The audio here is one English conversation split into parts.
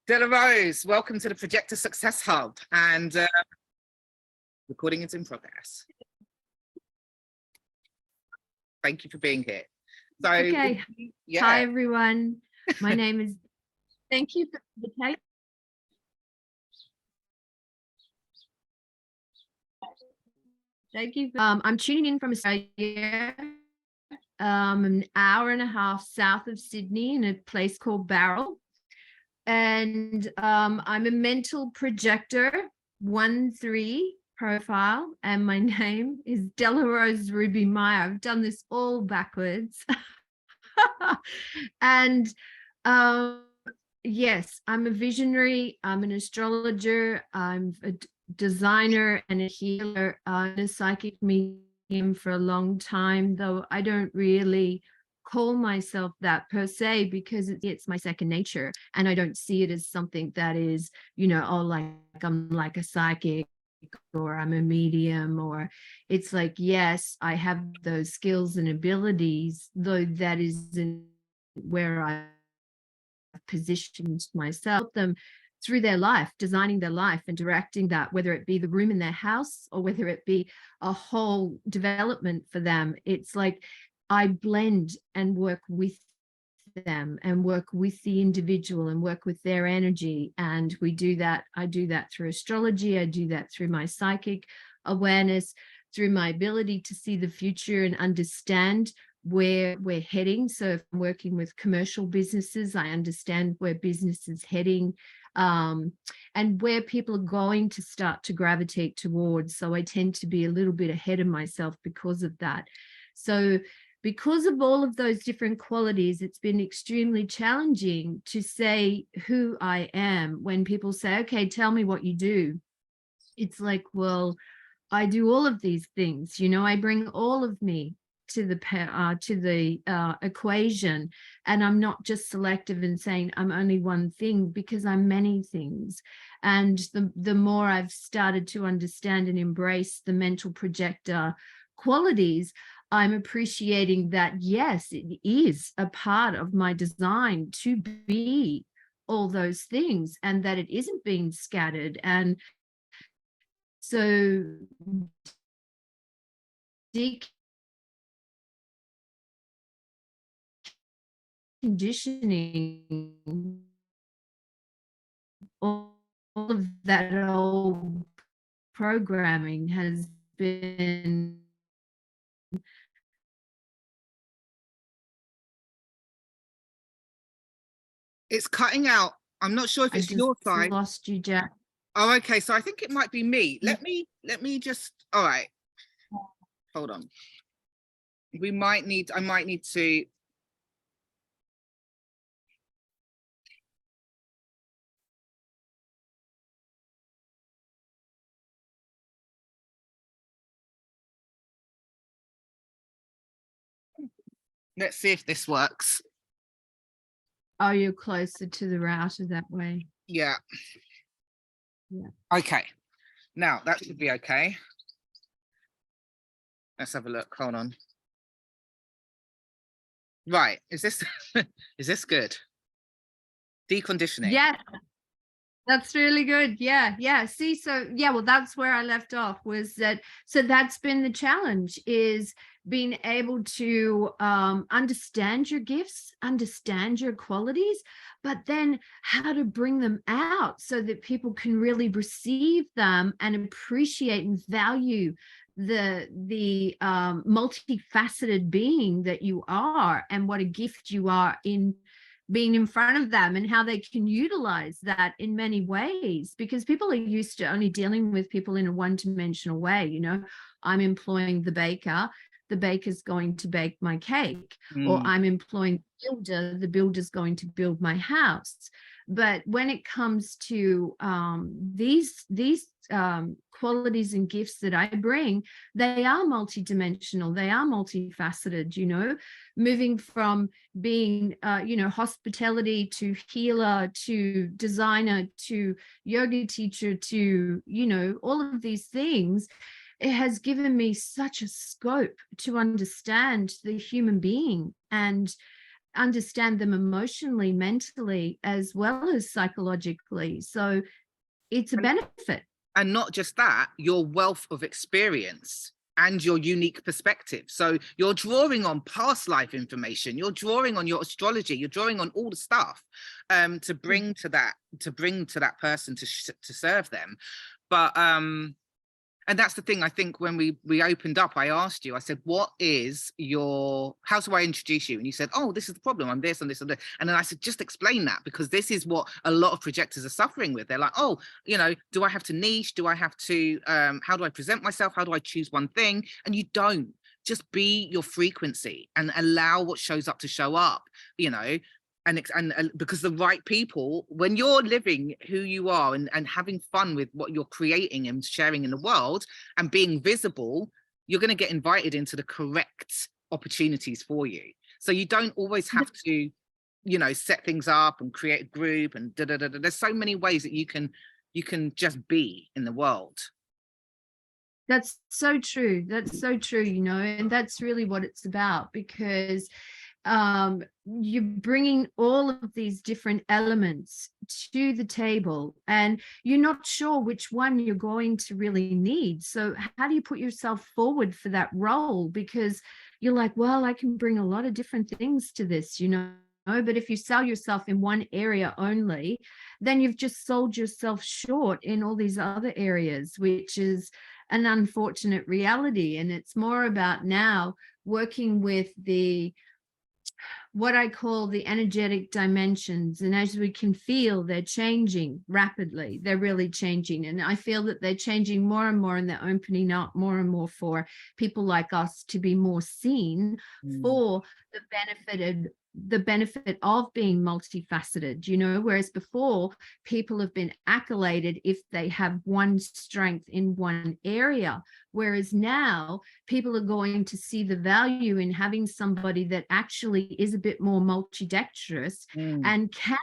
𝗙𝗵, welcome to the Projector Success Hub, and recording is in progress. Thank you for being here. So, okay. Yeah. Hi, everyone. My name is, thank you for the invitation. Thank you. I'm tuning in from Australia, an hour and a half south of Sydney in a place called Bowral. And I'm a mental projector, 1-3 profile, and my name is 𝗙𝗵 Ruby-Meyer. I've done this all backwards. And yes, I'm a visionary, I'm an astrologer, I'm a designer and a healer. I'm a psychic medium for a long time, though I don't really call myself that per se, because it's my second nature, and I don't see it as something that is, you know, oh, like I'm like a psychic or I'm a medium, or it's like, yes, I have those skills and abilities, though that isn't where I've positioned myself, them through their life, designing their life and directing that, whether it be the room in their house or whether it be a whole development for them. It's like I blend and work with them and work with the individual and work with their energy. And we do that. I do that through astrology. I do that through my psychic awareness, through my ability to see the future and understand where we're heading. So if I'm working with commercial businesses, I understand where business is heading, and where people are going to start to gravitate towards. So I tend to be a little bit ahead of myself because of that. So because of all of those different qualities, it's been extremely challenging to say who I am when people say, okay, tell me what you do. It's like, well, I do all of these things, you know, I bring all of me to the equation, and I'm not just selective in saying I'm only one thing, because I'm many things. And the more I've started to understand and embrace the mental projector qualities, I'm appreciating that, yes, it is a part of my design to be all those things, and that it isn't being scattered. And so deconditioning all of that old programming has been It's cutting out. I'm not sure if it's your side. Lost you, Jack. Oh, okay. So I think it might be me. Let me just. All right. Hold on. I might need to. Let's see if this works. Oh, you're closer to the router that way. Yeah. Yeah. Okay. Now that should be okay. Let's have a look. Hold on. Right. Is this is this good? Deconditioning. Yeah. That's really good. Yeah. Yeah. See, so yeah, well, that's where I left off, was that. So that's been the challenge, is being able to understand your gifts, understand your qualities, but then how to bring them out so that people can really receive them and appreciate and value the multifaceted being that you are, and what a gift you are in being in front of them, and how they can utilize that in many ways, because people are used to only dealing with people in a one-dimensional way. You know, I'm employing the baker's going to bake my cake, or I'm employing the builder's going to build my house. But when it comes to these qualities and gifts that I bring, they are multidimensional, they are multifaceted, you know, moving from being, you know, hospitality to healer to designer to yoga teacher to, you know, all of these things. It has given me such a scope to understand the human being and understand them emotionally, mentally, as well as psychologically. So it's a benefit. And not just that, your wealth of experience and your unique perspective. So you're drawing on past life information, you're drawing on your astrology, you're drawing on all the stuff to bring to that person to serve them. But and that's the thing. I think when we opened up, I asked you, I said, what is your, how do I introduce you? And you said, oh, this is the problem, I'm this and this and this. And then I said, just explain that, because this is what a lot of projectors are suffering with. They're like, oh, you know, do I have to niche? Do I have to, how do I present myself? How do I choose one thing? And you don't. Just be your frequency and allow what shows up to show up, you know. And because the right people, when you're living who you are and having fun with what you're creating and sharing in the world and being visible, you're going to get invited into the correct opportunities for you. So you don't always have to, you know, set things up and create a group and da da da da. There's so many ways that you can just be in the world. That's so true. That's so true, you know, and that's really what it's about, because you're bringing all of these different elements to the table and you're not sure which one you're going to really need. So how do you put yourself forward for that role? Because you're like, well, I can bring a lot of different things to this, you know. But if you sell yourself in one area only, then you've just sold yourself short in all these other areas, which is an unfortunate reality. And it's more about now working with what I call the energetic dimensions. And as we can feel, they're changing rapidly. They're really changing. And I feel that they're changing more and more, and they're opening up more and more for people like us to be more seen for the benefit of being multifaceted, you know, whereas before people have been accoladed if they have one strength in one area, whereas now people are going to see the value in having somebody that actually is a bit more multidexterous and can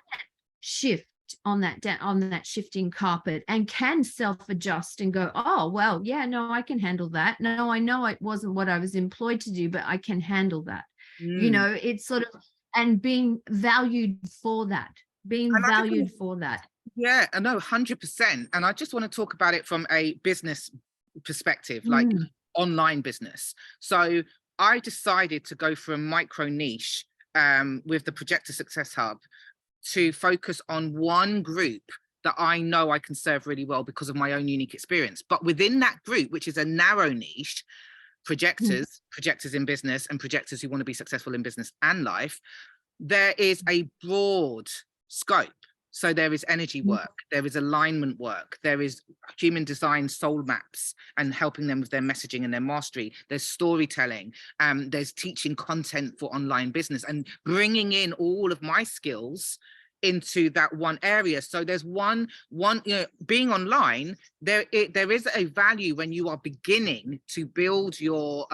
shift on that shifting carpet and can self-adjust and go, oh, well, yeah, no, I can handle that. No, I know it wasn't what I was employed to do, but I can handle that. You know, it's sort of, and being valued for that, Yeah, I know, 100%. And I just want to talk about it from a business perspective, like online business. So I decided to go for a micro niche with the Projector Success Hub to focus on one group that I know I can serve really well because of my own unique experience. But within that group, which is a narrow niche, projectors in business and projectors who want to be successful in business and life, there is a broad scope. So there is energy work, there is alignment work, there is human design soul maps and helping them with their messaging and their mastery. There's storytelling, there's teaching content for online business and bringing in all of my skills into that one area. So there's one, you know, being online, there is a value when you are beginning to build your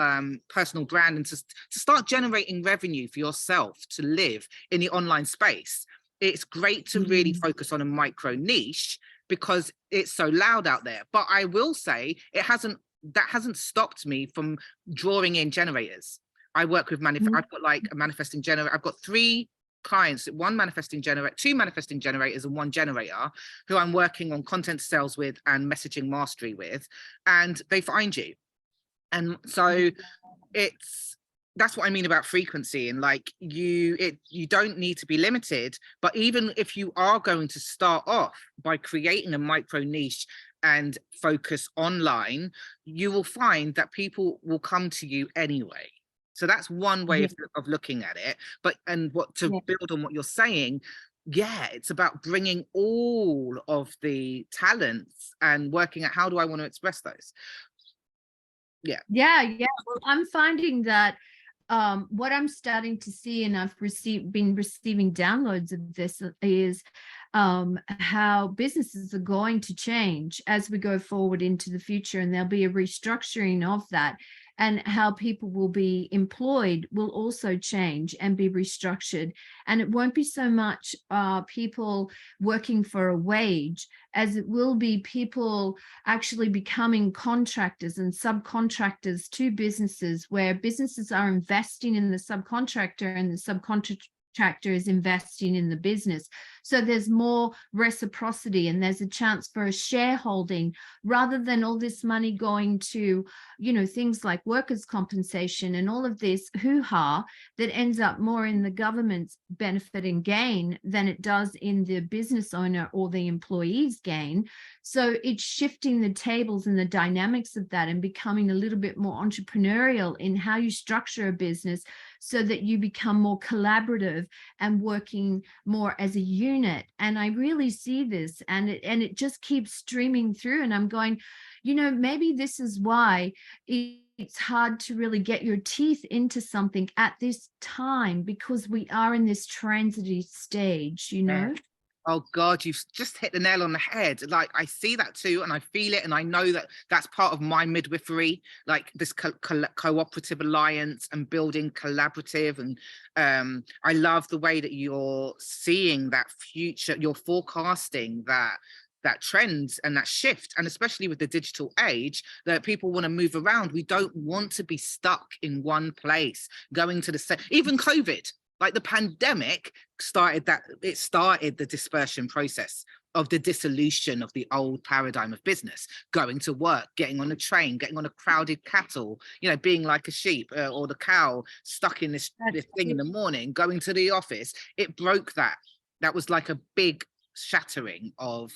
personal brand and to start generating revenue for yourself to live in the online space. It's great to really focus on a micro niche because it's so loud out there. But I will say that hasn't stopped me from drawing in generators. I work with I've got like a manifesting generator. I've got 3 clients, two manifesting generators and 1 generator who I'm working on content sales with and messaging mastery with, and they find you. And so that's what I mean about frequency, and like you don't need to be limited. But even if you are going to start off by creating a micro niche and focus online, you will find that people will come to you anyway. So that's one way of looking at it. But build on what you're saying, yeah, it's about bringing all of the talents and working out how do I want to express those. Yeah. Well, I'm finding that what I'm starting to see, and I've been receiving downloads of this, is how businesses are going to change as we go forward into the future, and there'll be a restructuring of that, and how people will be employed will also change and be restructured. And it won't be so much people working for a wage as it will be people actually becoming contractors and subcontractors to businesses, where businesses are investing in the subcontractor, and the contractor is investing in the business. So there's more reciprocity and there's a chance for a shareholding rather than all this money going to, you know, things like workers' compensation and all of this hoo-ha that ends up more in the government's benefit and gain than it does in the business owner or the employee's gain. So it's shifting the tables and the dynamics of that and becoming a little bit more entrepreneurial in how you structure a business so that you become more collaborative and working more as a unit. And I really see this, and it just keeps streaming through, and I'm going, you know, maybe this is why it's hard to really get your teeth into something at this time, because we are in this transitory stage, you know. Oh God, you've just hit the nail on the head. Like, I see that too, and I feel it, and I know that that's part of my midwifery, like this cooperative alliance and building collaborative. And I love the way that you're seeing that future, you're forecasting that trend and that shift, and especially with the digital age, that people want to move around. We don't want to be stuck in one place, going to the same. Even COVID, like the pandemic started the dispersion process of the dissolution of the old paradigm of business, going to work, getting on a train, getting on a crowded cattle, you know, being like a sheep or the cow stuck in this thing in the morning, going to the office. It broke that. That was like a big shattering of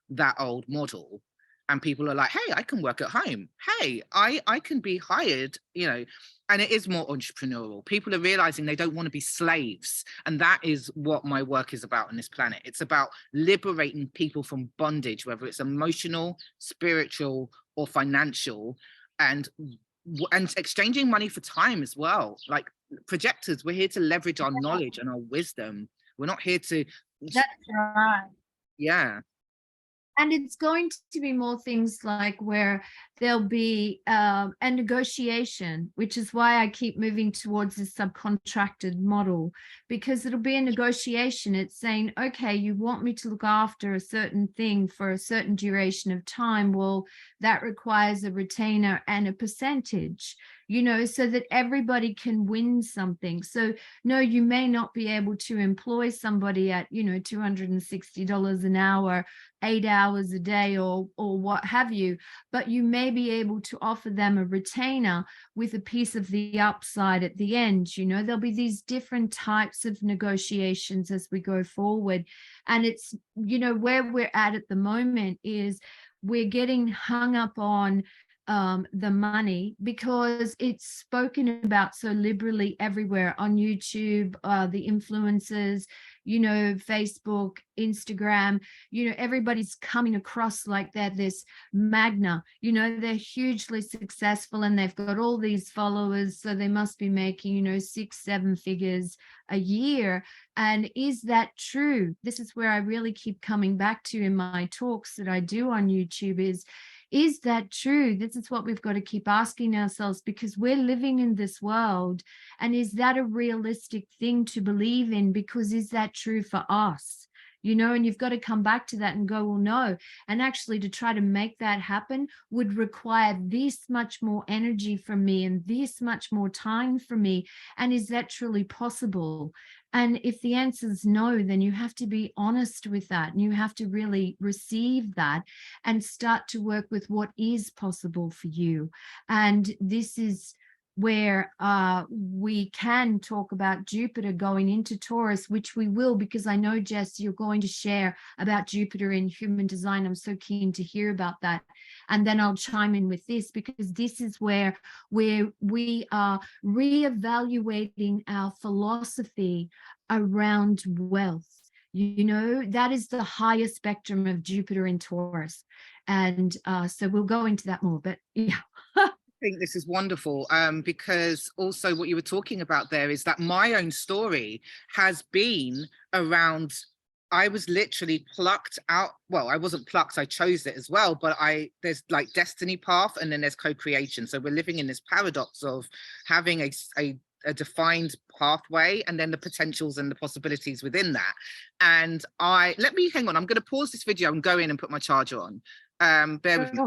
that old model. And people are like, hey, I can work at home. Hey, I can be hired, you know. And it is more entrepreneurial. People are realizing they don't want to be slaves. And that is what my work is about on this planet. It's about liberating people from bondage, whether it's emotional, spiritual, or financial, and exchanging money for time as well. Like projectors, we're here to leverage our knowledge and our wisdom. We're not here to. That's right. Yeah. And it's going to be more things like where there'll be a negotiation, which is why I keep moving towards this subcontracted model, because it'll be a negotiation. It's saying, okay, you want me to look after a certain thing for a certain duration of time. Well, that requires a retainer and a percentage, you know, so that everybody can win something. So no, you may not be able to employ somebody at, you know, $260 an hour, 8 hours a day or what have you, but you may be able to offer them a retainer with a piece of the upside at the end. You know, there'll be these different types of negotiations as we go forward. And it's, you know, where we're at the moment is we're getting hung up on the money because it's spoken about so liberally everywhere on YouTube, the influencers, you know, Facebook, Instagram, you know, everybody's coming across like they're this magna, you know, they're hugely successful and they've got all these followers. So they must be making, you know, 6-7 figures a year. And is that true? This is where I really keep coming back to in my talks that I do on YouTube is that true? This is what we've got to keep asking ourselves, because we're living in this world. And is that a realistic thing to believe in? Because is that true for us? You know, and you've got to come back to that and go, well, no. And actually to try to make that happen would require this much more energy from me and this much more time from me. And is that truly possible? And if the answer is no, then you have to be honest with that. And you have to really receive that and start to work with what is possible for you. And this is where we can talk about Jupiter going into Taurus, which we will, because I know, Jess, you're going to share about Jupiter in human design. I'm so keen to hear about that. And then I'll chime in with this, because this is where we are reevaluating our philosophy around wealth. You know, that is the highest spectrum of Jupiter in Taurus. And so we'll go into that more, but yeah. I think this is wonderful, because also what you were talking about there is that my own story has been around, I was literally plucked out. Well, I wasn't plucked, I chose it as well, but there's like destiny path and then there's co-creation. So we're living in this paradox of having a defined pathway and then the potentials and the possibilities within that. And hang on, I'm going to pause this video and go in and put my charger on. Bear with me.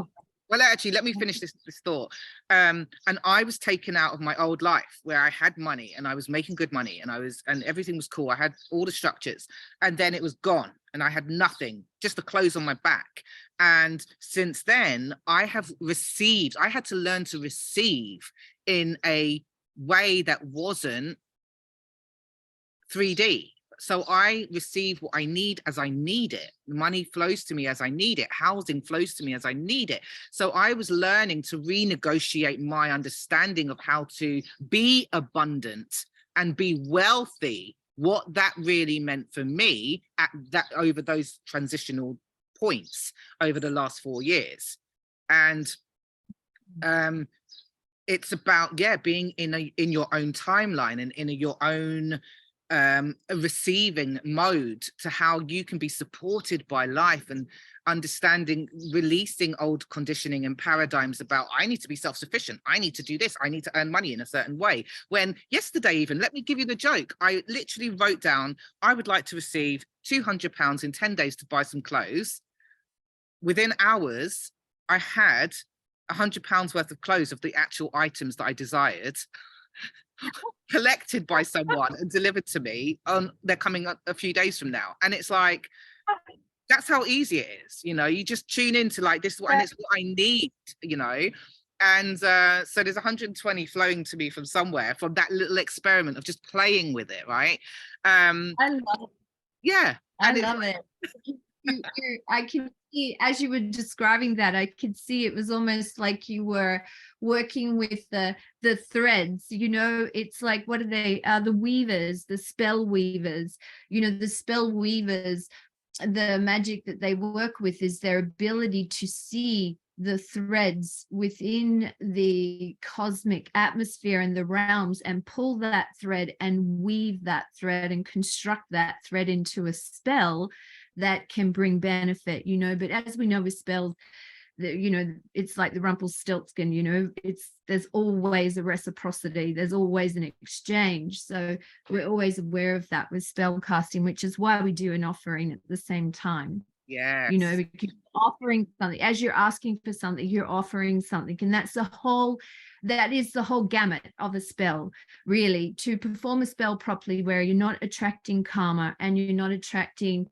Well, actually, let me finish this thought. And I was taken out of my old life where I had money and I was making good money and everything was cool. I had all the structures, and then it was gone and I had nothing, just the clothes on my back. And since then, I had to learn to receive in a way that wasn't 3D. So I receive what I need as I need it. Money flows to me as I need it. Housing flows to me as I need it. So I was learning to renegotiate my understanding of how to be abundant and be wealthy, what that really meant for me over those transitional points over the last 4 years. And it's about, being in your own timeline and in your own receiving mode to how you can be supported by life, and understanding, releasing old conditioning and paradigms about, I need to be self-sufficient, I need to do this, I need to earn money in a certain way. When yesterday, even, let me give you the joke, I literally wrote down, I would like to receive £200 in 10 days to buy some clothes. Within hours, I had £100 worth of clothes of the actual items that I desired collected by someone and delivered to me. They're coming up a few days from now, and it's like, that's how easy it is. You just tune into like, this and it's what I need, and so there's 120 flowing to me from somewhere, from that little experiment of just playing with it, right? I love it. I love it. I can see, as you were describing that, I could see it was almost like you were working with the threads. It's like, what are they? The weavers, the spell weavers. The spell weavers, the magic that they work with is their ability to see the threads within the cosmic atmosphere and the realms, and pull that thread and weave that thread and construct that thread into a spell that can bring benefit. But as we know with spells, it's like the Rumpelstiltskin, there's always a reciprocity, there's always an exchange. So we're always aware of that with spell casting, which is why we do an offering at the same time. Yeah. Because you're offering something, as you're asking for something, you're offering something. And that is the whole gamut of a spell, really, to perform a spell properly, where you're not attracting karma and you're not attracting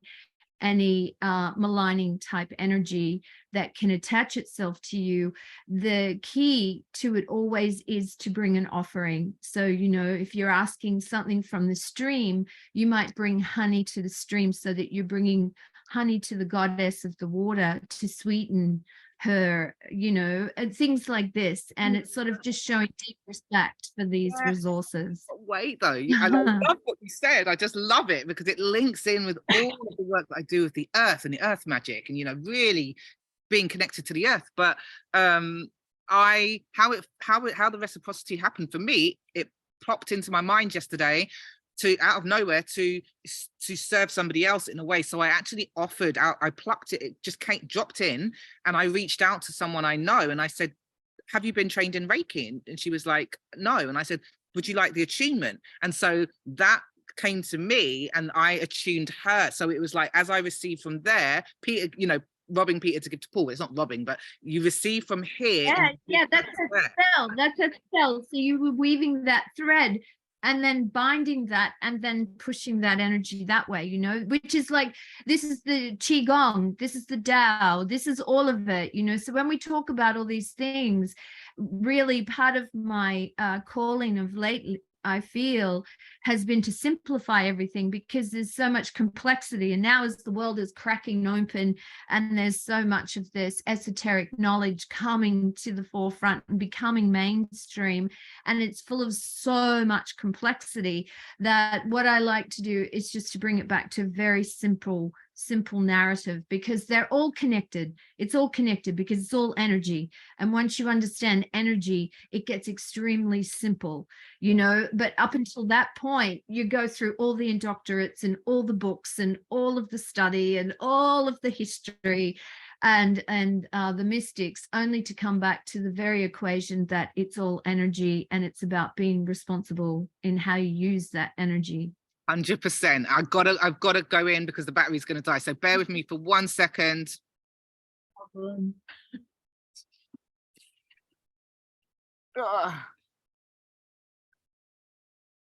any maligning type energy that can attach itself to you. The key to it always is to bring an offering. So, if you're asking something from the stream, you might bring honey to the stream, so that you're bringing honey to the goddess of the water to sweeten her, and things like this. And it's sort of just showing deep respect for these resources. Wait, though, I love what you said. I just love it, because it links in with all of the work that I do with the earth and the earth magic, and really being connected to the earth. But how the reciprocity happened for me, it popped into my mind yesterday, out of nowhere, to serve somebody else in a way. So I actually offered out, I plucked it, it just dropped in, and I reached out to someone I know, and I said, have you been trained in Reiki? And she was like, no. And I said, would you like the attunement? And so that came to me, and I attuned her. So it was like, as I received from there, Peter, robbing Peter to give to Paul. It's not robbing, but you receive from here. Yeah, that's a spell. That's a spell. So you were weaving that thread and then binding that and then pushing that energy that way, which is like, this is the Qigong, this is the Tao, this is all of it, So when we talk about all these things, really part of my calling of lately, I feel, has been to simplify everything, because there's so much complexity. And now, as the world is cracking open and there's so much of this esoteric knowledge coming to the forefront and becoming mainstream, and it's full of so much complexity, that what I like to do is just to bring it back to a very simple narrative, because they're all connected. It's all connected because it's all energy. And once you understand energy, it gets extremely simple, but up until that point, you go through all the indoctorates and all the books and all of the study and all of the history and the mystics, only to come back to the very equation that it's all energy, and it's about being responsible in how you use that energy. 100%. I've got to go in, because the battery's going to die. So bear with me for 1 second. Ugh.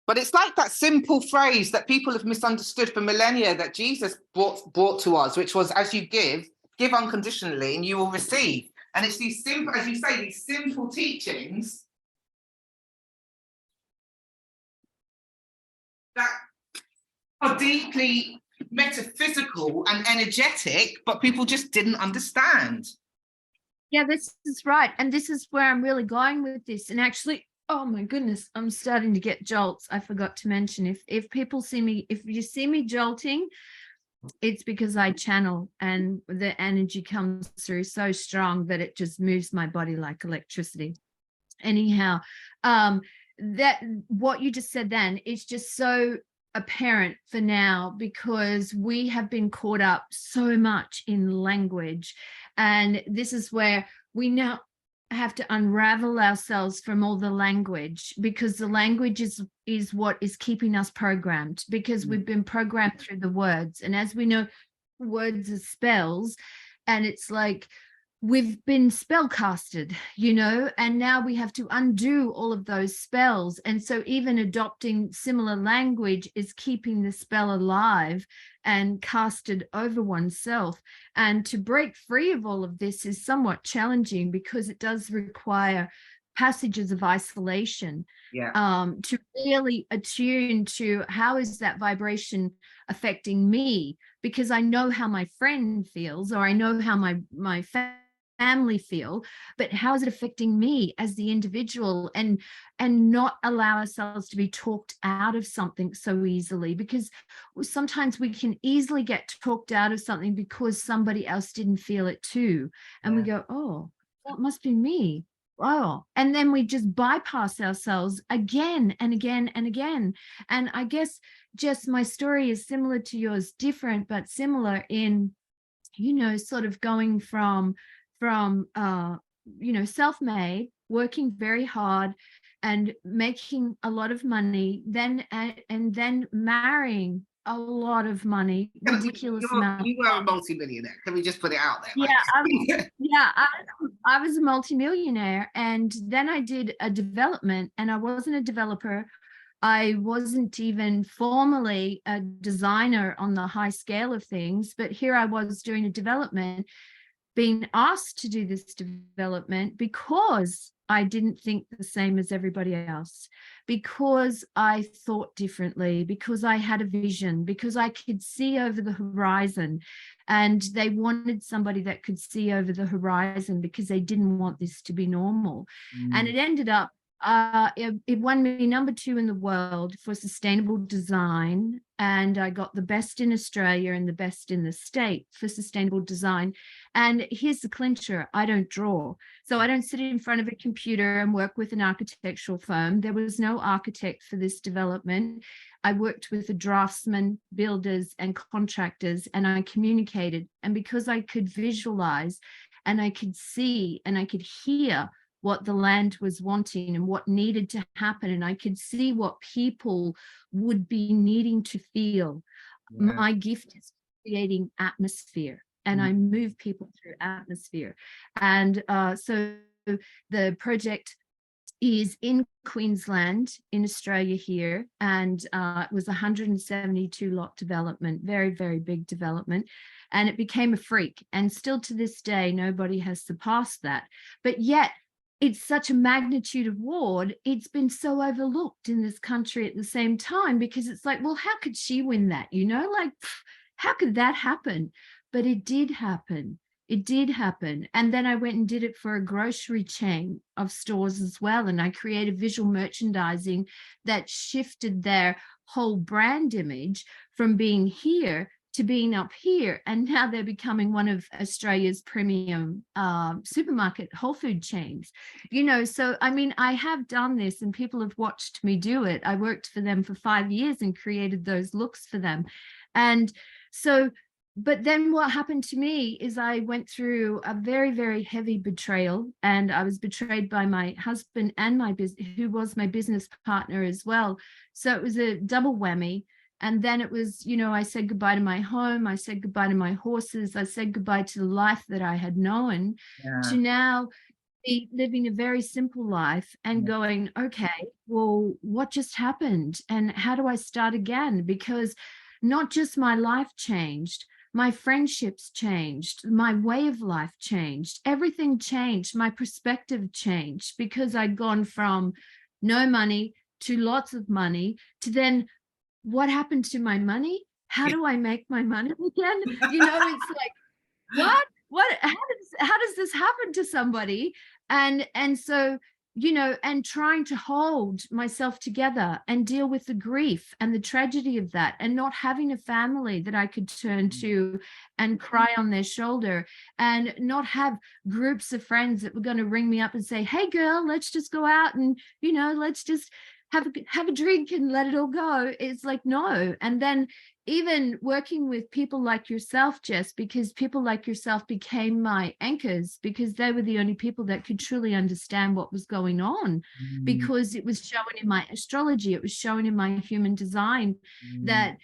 But it's like that simple phrase that people have misunderstood for millennia that Jesus brought to us, which was, as you give unconditionally and you will receive. And it's these simple, as you say, these simple teachings that are deeply metaphysical and energetic, but people just didn't understand. Yeah, this is right. And this is where I'm really going with this. And actually, oh my goodness, I'm starting to get jolts. I forgot to mention, if people see me, if you see me jolting, it's because I channel and the energy comes through so strong that it just moves my body like electricity. Anyhow, that what you just said then is just so apparent for now, because we have been caught up so much in language, and this is where we now have to unravel ourselves from all the language, because the language is what is keeping us programmed, because we've been programmed through the words. And as we know, words are spells, and it's like we've been spell casted, you know, and now we have to undo all of those spells. And so even adopting similar language is keeping the spell alive and casted over oneself. And to break free of all of this is somewhat challenging, because it does require passages of isolation, to really attune to how is that vibration affecting me, because I know how my friend feels, or I know how my family feel, but how is it affecting me as the individual, and not allow ourselves to be talked out of something so easily, because sometimes we can easily get talked out of something because somebody else didn't feel it too, and we go, oh, that must be me. Oh, and then we just bypass ourselves again and again and again. And I guess just my story is similar to yours, different but similar in, you know, sort of going from you know, self-made, working very hard and making a lot of money, then and then marrying a lot of money, ridiculous amount. You were a multi-millionaire. Can we just put it out there? Yeah, I was a multi-millionaire, and then I did a development, and I wasn't a developer. I wasn't even formally a designer on the high scale of things, but here I was doing a development, being asked to do this development because I didn't think the same as everybody else, because I thought differently, because I had a vision, because I could see over the horizon, and they wanted somebody that could see over the horizon because they didn't want this to be normal. And it ended up, it won me #2 in the world for sustainable design, and I got the best in Australia and the best in the state for sustainable design. And here's the clincher: I don't draw, so I don't sit in front of a computer and work with an architectural firm. There was no architect for this development. I worked with the draftsmen, builders and contractors, and I communicated. And because I could visualize and I could see and I could hear what the land was wanting and what needed to happen, and I could see what people would be needing to feel. My gift is creating atmosphere, and I move people through atmosphere. And so the project is in Queensland in Australia here, and it was 172 lot development, very, very big development, and it became a freak. And still to this day, nobody has surpassed that. But yet it's such a magnitude award, it's been so overlooked in this country at the same time, because it's like, well, how could she win that? You know, like, how could that happen? But it did happen. It did happen. And then I went and did it for a grocery chain of stores as well. And I created visual merchandising that shifted their whole brand image from being here to being up here. And now they're becoming one of Australia's premium supermarket whole food chains. You know, so I mean, I have done this and people have watched me do it. I worked for them for 5 years and created those looks for them. And so, but then what happened to me is I went through a very, very heavy betrayal, and I was betrayed by my husband and who was my business partner as well. So it was a double whammy. And then it was, you know, I said goodbye to my home, I said goodbye to my horses, I said goodbye to the life that I had known, to now be living a very simple life and going, okay, well, what just happened? And how do I start again? Because not just my life changed, my friendships changed, my way of life changed, everything changed, my perspective changed, because I'd gone from no money to lots of money to then what happened to my money? How do I make my money again? You know, it's like, how does this happen to somebody? And so, you know, and trying to hold myself together and deal with the grief and the tragedy of that, and not having a family that I could turn to and cry on their shoulder, and not have groups of friends that were going to ring me up and say, hey girl, let's just go out and, you know, let's just have a drink and let it all go. It's like, no. And then even working with people like yourself, Jess, because people like yourself became my anchors, because they were the only people that could truly understand what was going on, because it was shown in my astrology, it was shown in my human design that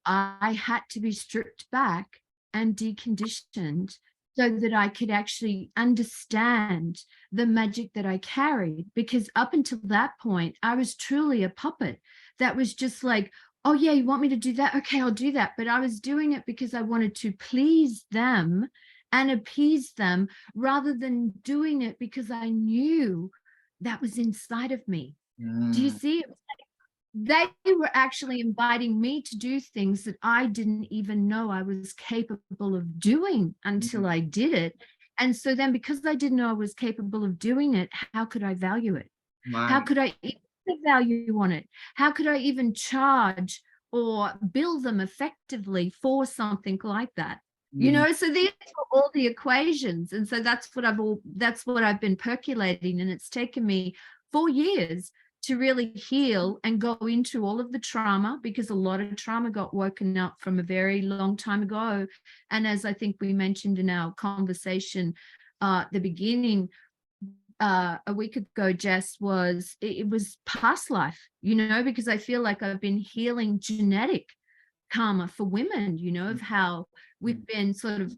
I had to be stripped back and deconditioned so that I could actually understand the magic that I carried. Because up until that point, I was truly a puppet that was just like, oh yeah, you want me to do that? Okay, I'll do that. But I was doing it because I wanted to please them and appease them, rather than doing it because I knew that was inside of me. Do you see? It was like they were actually inviting me to do things that I didn't even know I was capable of doing until I did it. And so then, because I didn't know I was capable of doing it, how could I value it? How could I even put value on it? How could I even charge or bill them effectively for something like that? You know, so these are all the equations. And so that's what I've been percolating. And it's taken me 4 years to really heal and go into all of the trauma, because a lot of trauma got woken up from a very long time ago. And as I think we mentioned in our conversation at the beginning, a week ago, Jess, it was past life, you know, because I feel like I've been healing genetic karma for women, you know, of how we've been sort of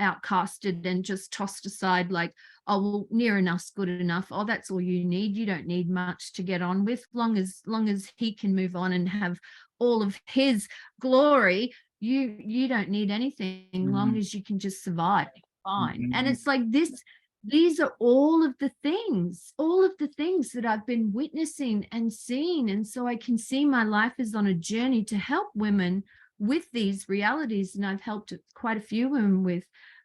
outcasted and just tossed aside, like, oh, well, near enough's good enough. Oh, that's all you need. You don't need much to get on with. Long as he can move on and have all of his glory, you don't need anything. Long as you can just survive, fine. And it's like this. These are all of the things that I've been witnessing and seeing. And so I can see my life is on a journey to help women with these realities. And I've helped quite a few women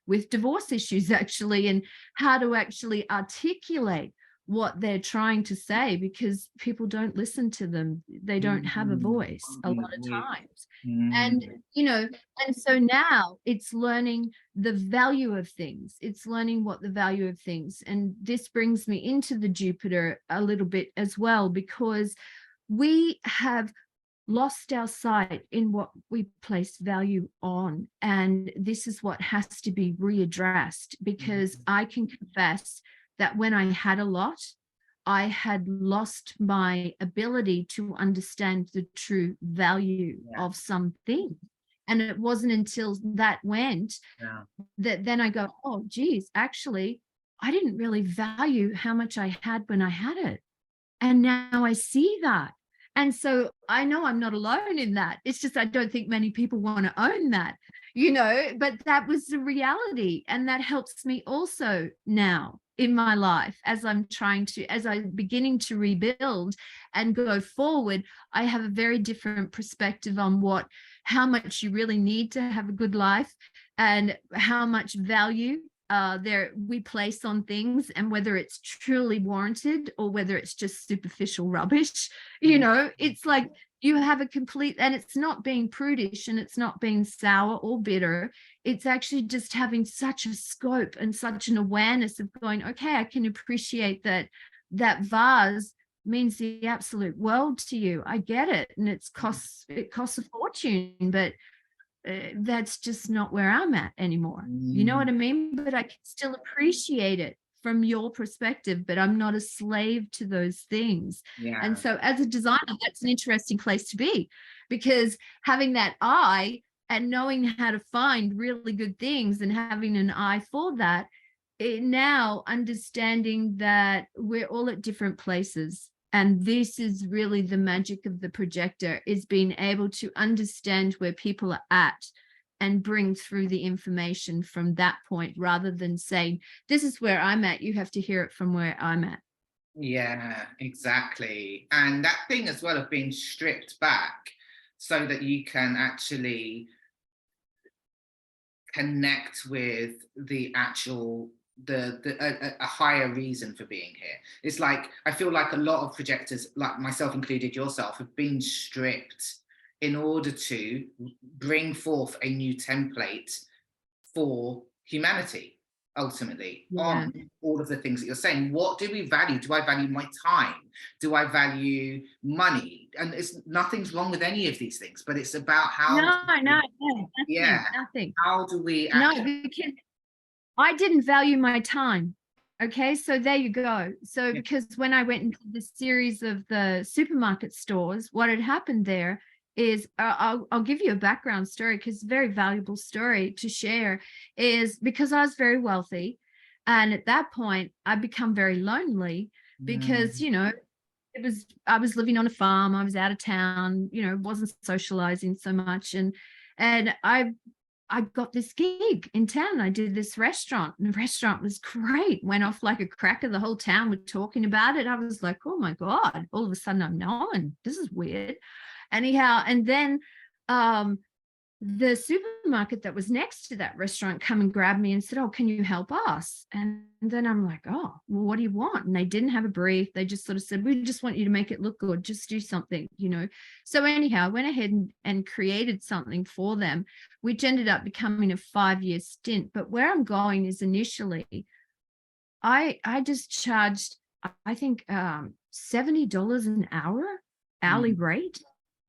with divorce issues, actually, and how to actually articulate what they're trying to say, because people don't listen to them. They don't have a voice a lot of times. And, you know, and so now it's learning the value of things. It's learning what the value of things. And this brings me into the Jupiter a little bit as well, because we have lost our sight in what we place value on. And this is what has to be readdressed, because I can confess that when I had a lot, I had lost my ability to understand the true value of something. And it wasn't until that went that then I go, oh, geez, actually, I didn't really value how much I had when I had it. And now I see that. And so I know I'm not alone in that. It's just I don't think many people want to own that, you know, but that was the reality. And that helps me also now in my life as I'm beginning to rebuild and go forward. I have a very different perspective on how much you really need to have a good life, and how much value we place on things, and whether it's truly warranted or whether it's just superficial rubbish. You know, it's like you have a complete, and it's not being prudish and it's not being sour or bitter. It's actually just having such a scope and such an awareness of going, okay, I can appreciate that vase means the absolute world to you. I get it. And it costs a fortune, but that's just not where I'm at anymore. You know what I mean? But I can still appreciate it from your perspective, but I'm not a slave to those things. And so as a designer, that's an interesting place to be, because having that eye and knowing how to find really good things and having an eye for that now understanding that we're all at different places. And this is really the magic of the projector, is being able to understand where people are at and bring through the information from that point, rather than saying, this is where I'm at, you have to hear it from where I'm at. Yeah, exactly. And that thing as well of being stripped back so that you can actually connect with the actual a higher reason for being here. It's like, I feel like a lot of projectors, like myself included, yourself, have been stripped in order to bring forth a new template for humanity, ultimately, on all of the things that you're saying. What do we value? Do I value my time? Do I value money? And it's nothing's wrong with any of these things, but it's about how nothing. How do we actually... No, because I didn't value my time. Okay, so there you go. So because when I went into the series of the supermarket stores, what had happened there is, I'll give you a background story, because it's a very valuable story to share, is because I was very wealthy. And at that point, I become very lonely because, you know, I was living on a farm, I was out of town, you know, wasn't socializing so much. And I got this gig in town. I did this restaurant, and the restaurant was great. Went off like a cracker. The whole town was talking about it. I was like, oh my God, all of a sudden I'm known. This is weird. Anyhow, and then the supermarket that was next to that restaurant come and grabbed me and said, oh, can you help us? And then I'm like, oh, well, what do you want? And they didn't have a brief. They just sort of said, we just want you to make it look good. Just do something, you know. So anyhow, I went ahead and created something for them, which ended up becoming a 5-year stint. But where I'm going is, initially, I just charged, I think, $70 an hourly rate,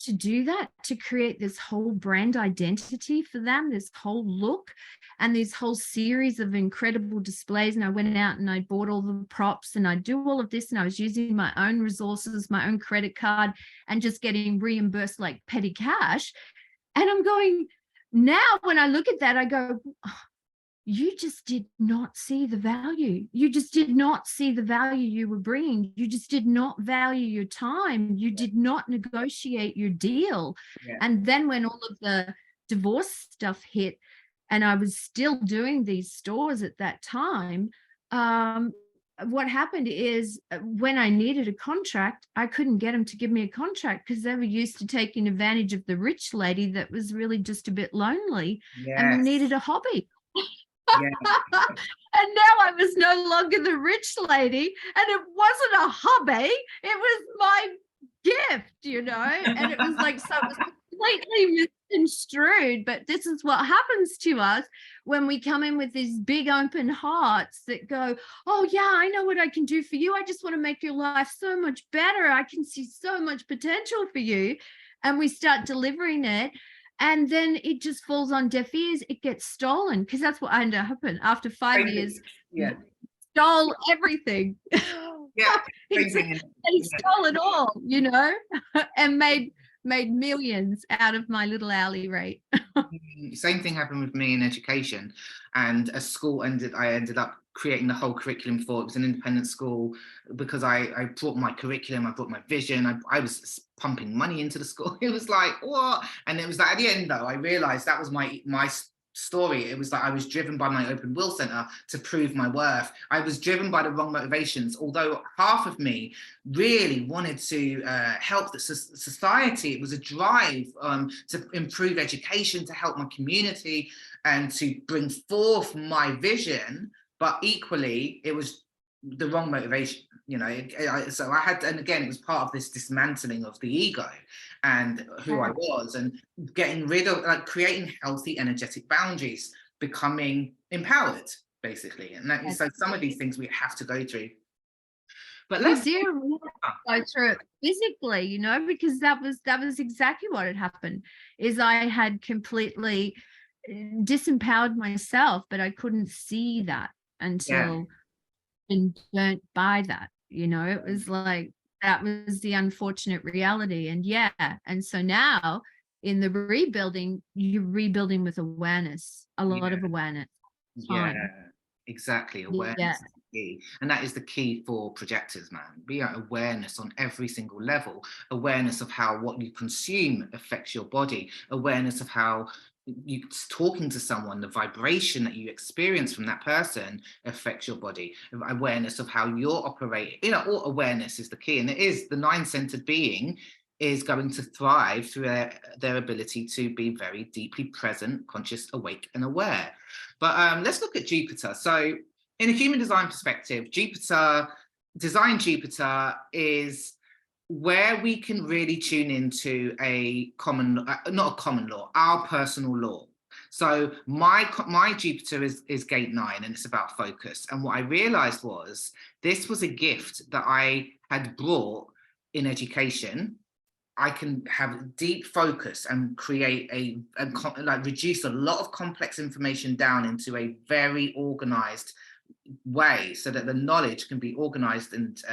to do that, to create this whole brand identity for them, this whole look and this whole series of incredible displays. And I went out and I bought all the props and I do all of this, and I was using my own resources, my own credit card, and just getting reimbursed like petty cash. And I'm going, now when I look at that, I go, oh, you just did not see the value. You just did not see the value you were bringing. You just did not value your time. You did not negotiate your deal. And then when all of the divorce stuff hit, and I was still doing these stores at that time, what happened is, when I needed a contract, I couldn't get them to give me a contract, because they were used to taking advantage of the rich lady that was really just a bit lonely and needed a hobby. And now I was no longer the rich lady, and it wasn't a hobby, it was my gift, you know. And it was like, so it was completely misconstrued. But this is what happens to us when we come in with these big open hearts that go, oh yeah, I know what I can do for you, I just want to make your life so much better, I can see so much potential for you. And we start delivering it, and then it just falls on deaf ears. It gets stolen, because that's what ended up happening after 5 years. Stole everything. They stole it all, you know, and made millions out of my little hourly rate. Same thing happened with me in education, and a school I ended up creating the whole curriculum for. It was an independent school, because I brought my curriculum, I brought my vision, I was pumping money into the school. It was like, what? And it was like, at the end though, I realized that was my story. It was like I was driven by my open will center to prove my worth. I was driven by the wrong motivations, although half of me really wanted to help the society. It was a drive to improve education, to help my community, and to bring forth my vision. But equally, it was the wrong motivation, you know. So I had, and again, it was part of this dismantling of the ego and who I was, and getting rid of, like, creating healthy energetic boundaries, becoming empowered, basically. And that is, so some of these things we have to go through. But let's go through it physically, you know, because that was exactly what had happened. Is I had completely disempowered myself, but I couldn't see that until and burnt by that, you know. It was like, that was the unfortunate reality. And so now in the rebuilding, you're rebuilding with awareness, a lot of awareness. Exactly. Awareness Yeah. is the key. And that is the key for projectors, man. Be awareness on every single level, awareness of how what you consume affects your body, awareness of how you talking to someone, the vibration that you experience from that person affects your body, awareness of how you're operating, all awareness is the key. And it is the nine-centered being is going to thrive through their ability to be very deeply present, conscious, awake, and aware. But let's look at Jupiter. So in a human design perspective, design Jupiter is where we can really tune into a common, not a common law, our personal law. So my Jupiter is gate 9, and it's about focus. And what I realized was this was a gift that I had brought in education. I can have deep focus and create reduce a lot of complex information down into a very organized way so that the knowledge can be organized and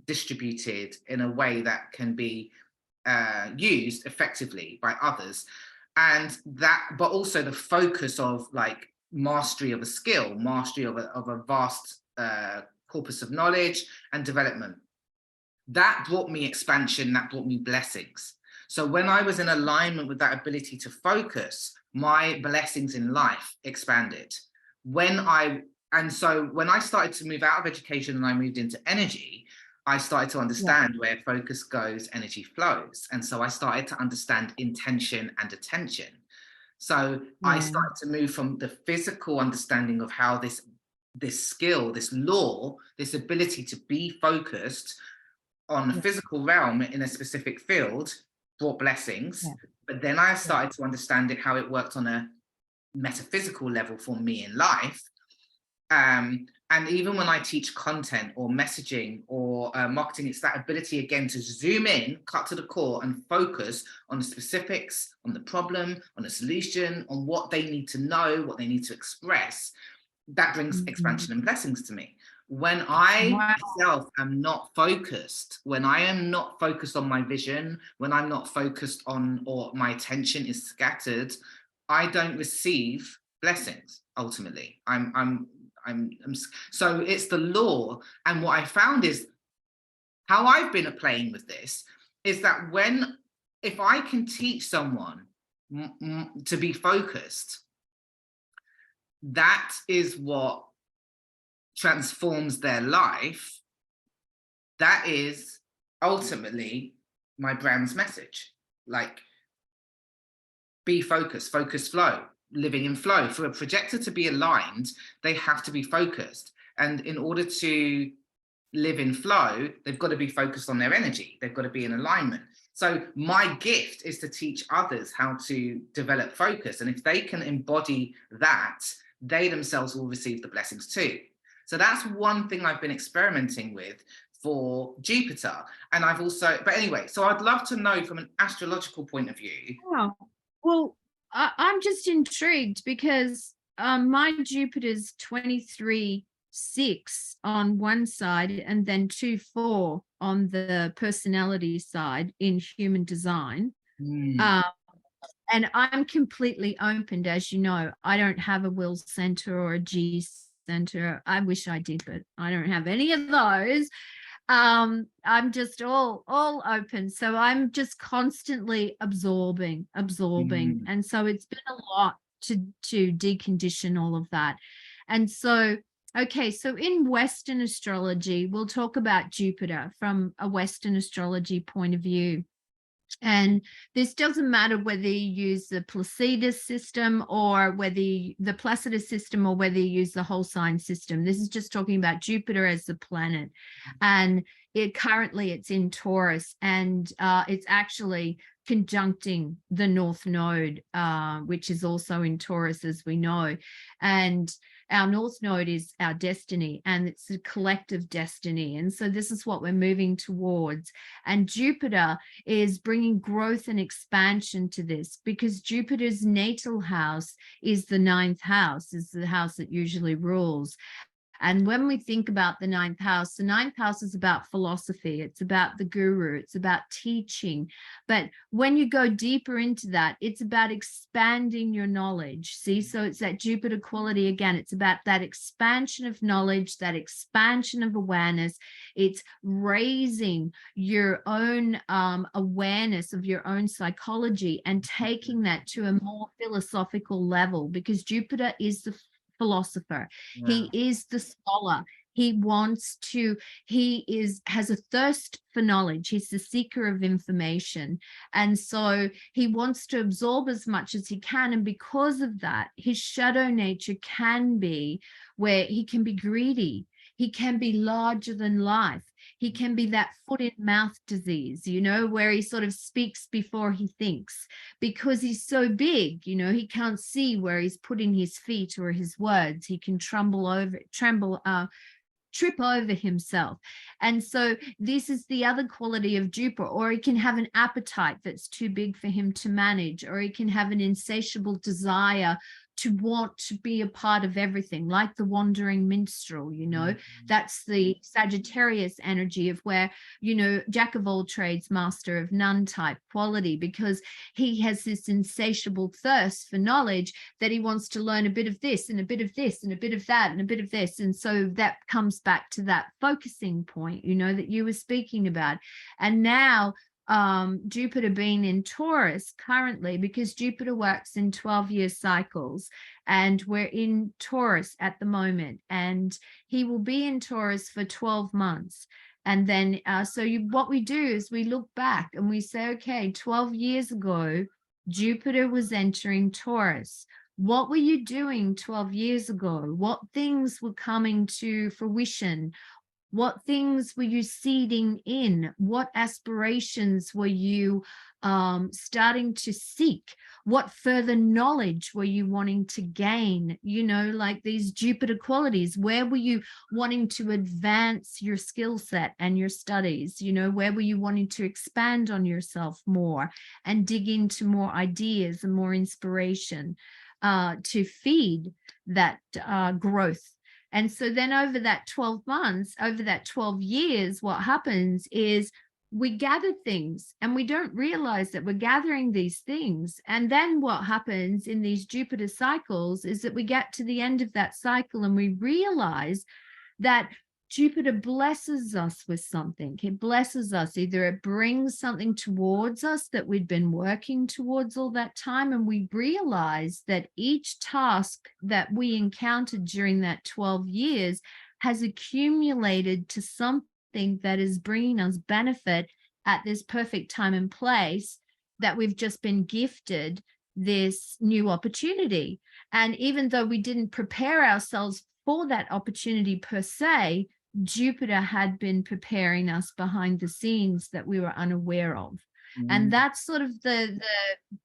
distributed in a way that can be used effectively by others. And that, but also the focus of like mastery of a skill, mastery of a vast corpus of knowledge and development. That brought me expansion, that brought me blessings. So when I was in alignment with that ability to focus, my blessings in life expanded. And so when I started to move out of education and I moved into energy, I started to understand where focus goes, energy flows. And so I started to understand intention and attention. So I started to move from the physical understanding of how this skill, this law, this ability to be focused on the physical realm in a specific field brought blessings. But then I started to understand how it worked on a metaphysical level for me in life. And even when I teach content or messaging or marketing, it's that ability again to zoom in, cut to the core and focus on the specifics, on the problem, on the solution, on what they need to know, what they need to express. That brings expansion and blessings to me. When I myself am not focused, when I am not focused on my vision, when I'm not focused on, or my attention is scattered, I don't receive blessings. Ultimately, so it's the law. And what I found is how I've been playing with this is that if I can teach someone to be focused, that is what transforms their life. That is ultimately my brand's message. Like, be focused, focus, flow, living in flow. For a projector to be aligned, they have to be focused. And in order to live in flow, they've got to be focused on their energy. They've got to be in alignment. So my gift is to teach others how to develop focus. And if they can embody that, they themselves will receive the blessings too. So that's one thing I've been experimenting with for Jupiter. And I've also, but anyway, so I'd love to know from an astrological point of view. Oh, well, I'm just intrigued because my Jupiter's 23.6 on one side and then 2.4 on the personality side in human design. And I'm completely opened, as you know. I don't have a will center or a G center. I wish I did, but I don't have any of those. I'm just all open. So I'm just constantly absorbing. And so it's been a lot to decondition all of that. And so, okay, so in Western astrology, we'll talk about Jupiter from a Western astrology point of view. And this doesn't matter whether you use the Placidus system or whether the Placidus system or whether you use the whole sign system. This is just talking about Jupiter as the planet. And currently it's in Taurus, and it's actually conjuncting the North Node, which is also in Taurus, as we know. And our North Node is our destiny, and it's a collective destiny. And so this is what we're moving towards. And Jupiter is bringing growth and expansion to this, because Jupiter's natal house is the 9th house, is the house that usually rules. And when we think about the ninth house is about philosophy. It's about the guru. It's about teaching. But when you go deeper into that, it's about expanding your knowledge. See, so it's that Jupiter quality again. It's about that expansion of knowledge, that expansion of awareness. It's raising your own awareness of your own psychology and taking that to a more philosophical level, because Jupiter is the philosopher. He is the scholar. He has a thirst for knowledge. He's the seeker of information. And so he wants to absorb as much as he can. And because of that, his shadow nature can be where he can be greedy. He can be larger than life. He can be that foot in mouth disease, you know, where he sort of speaks before he thinks, because he's so big, you know, he can't see where he's putting his feet or his words. He can trip over himself. And so this is the other quality of Jupiter. Or he can have an appetite that's too big for him to manage, or he can have an insatiable desire to want to be a part of everything, like the wandering minstrel, you know. That's the Sagittarius energy of where, you know, jack of all trades, master of none type quality, because he has this insatiable thirst for knowledge that he wants to learn a bit of this and a bit of this and a bit of that and a bit of this. And so that comes back to that focusing point, you know, that you were speaking about. And now Jupiter being in Taurus currently, because Jupiter works in 12-year cycles, and we're in Taurus at the moment, and he will be in Taurus for 12 months. And then what we do is we look back and we say, okay, 12 years ago, Jupiter was entering Taurus. What were you doing 12 years ago? What things were coming to fruition? What things were you seeding in? What aspirations were you starting to seek? What further knowledge were you wanting to gain? You know, like these Jupiter qualities, where were you wanting to advance your skill set and your studies? You know, where were you wanting to expand on yourself more and dig into more ideas and more inspiration to feed that growth? And so then over that 12 months, over that 12 years, what happens is we gather things and we don't realize that we're gathering these things. And then what happens in these Jupiter cycles is that we get to the end of that cycle and we realize that Jupiter blesses us with something. It blesses us. Either it brings something towards us that we'd been working towards all that time, and we realize that each task that we encountered during that 12 years has accumulated to something that is bringing us benefit at this perfect time and place, that we've just been gifted this new opportunity. And even though we didn't prepare ourselves for that opportunity per se, Jupiter had been preparing us behind the scenes that we were unaware of. And that's sort of the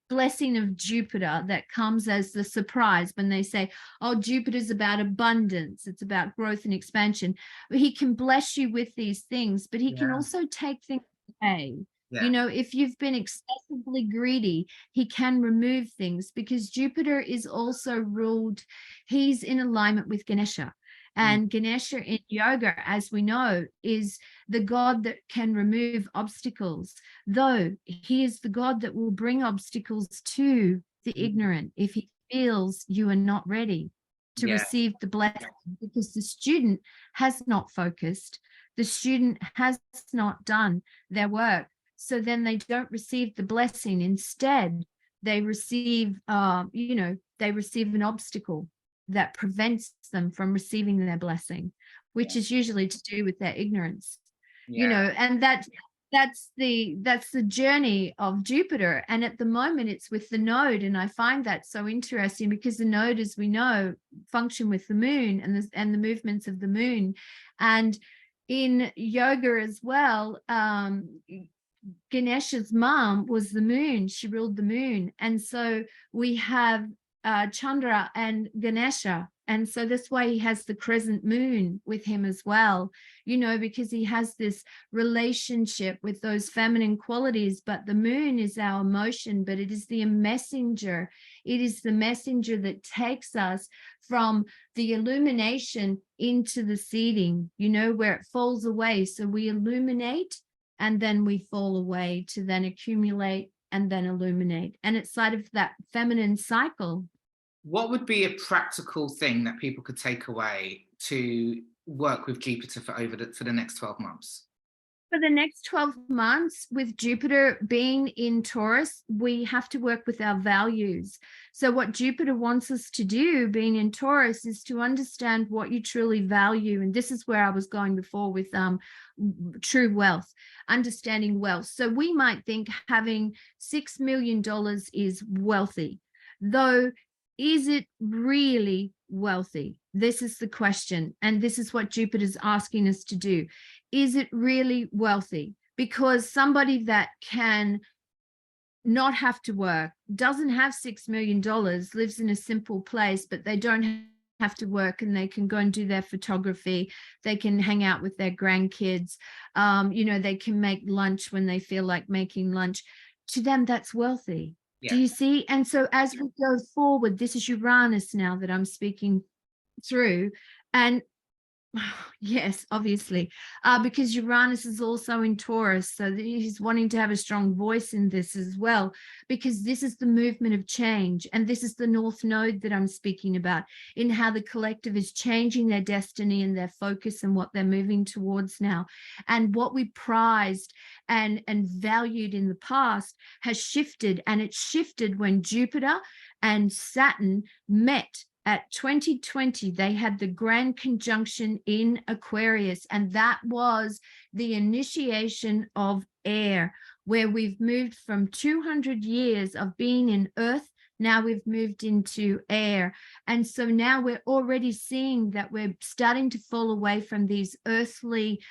blessing of Jupiter that comes as the surprise when they say, oh, Jupiter's about abundance, it's about growth and expansion. He can bless you with these things, but he can also take things away. You know, if you've been excessively greedy, he can remove things, because Jupiter is also ruled, he's in alignment with Ganesha. And Ganesha in yoga, as we know, is the god that can remove obstacles, though he is the god that will bring obstacles to the ignorant if he feels you are not ready to receive the blessing, because the student has not focused, the student has not done their work. So then they don't receive the blessing. Instead, they receive, you know, they receive an obstacle that prevents them from receiving their blessing, which is usually to do with their ignorance, you know. And that's the journey of Jupiter. And at the moment it's with the node, and I find that so interesting, because the node, as we know, function with the moon and the movements of the moon. And in yoga as well, Ganesha's mom was the moon. She ruled the moon. And so we have Chandra and Ganesha, and so that's why he has the crescent moon with him as well, you know, because he has this relationship with those feminine qualities. But the moon is our emotion, but it is the messenger. It is the messenger that takes us from the illumination into the seeding, you know, where it falls away. So we illuminate and then we fall away to then accumulate and then illuminate. And it's sort of that feminine cycle. What would be a practical thing that people could take away to work with Jupiter for the next 12 months? For the next 12 months, with Jupiter being in Taurus, we have to work with our values. So what Jupiter wants us to do, being in Taurus, is to understand what you truly value. And this is where I was going before with true wealth, understanding wealth. So we might think having $6 million is wealthy, though is it really wealthy? This is the question. And this is what Jupiter's asking us to do. Is it really wealthy? Because somebody that can not have to work, doesn't have $6 million, lives in a simple place, but they don't have to work and they can go and do their photography. They can hang out with their grandkids. You know, they can make lunch when they feel like making lunch. To them, that's wealthy. Yeah. Do you see? And so as we go forward, this is Uranus now that I'm speaking through. And yes, obviously, because Uranus is also in Taurus. So he's wanting to have a strong voice in this as well, because this is the movement of change. And this is the North Node that I'm speaking about, in how the collective is changing their destiny and their focus and what they're moving towards now. And what we prized and valued in the past has shifted. And it shifted when Jupiter and Saturn met. At 2020, they had the grand conjunction in Aquarius, and that was the initiation of air, where we've moved from 200 years of being in Earth. Now we've moved into air. And so now we're already seeing that we're starting to fall away from these earthly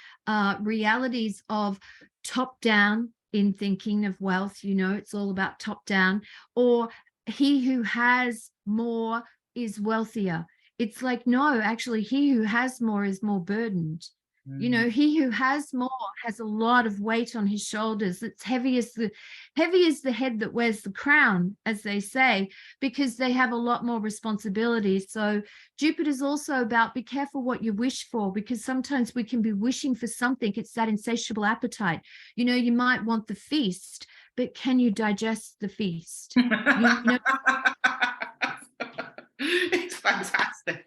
realities of top down in thinking of wealth. You know, it's all about top down, or he who has more is wealthier. It's like, no, actually, he who has more is more burdened. You know, he who has more has a lot of weight on his shoulders. It's heavy as the head that wears the crown, as they say, because they have a lot more responsibility. So Jupiter's also about, be careful what you wish for, because sometimes we can be wishing for something. It's that insatiable appetite. You know, you might want the feast, but can you digest the feast? You know, it's fantastic.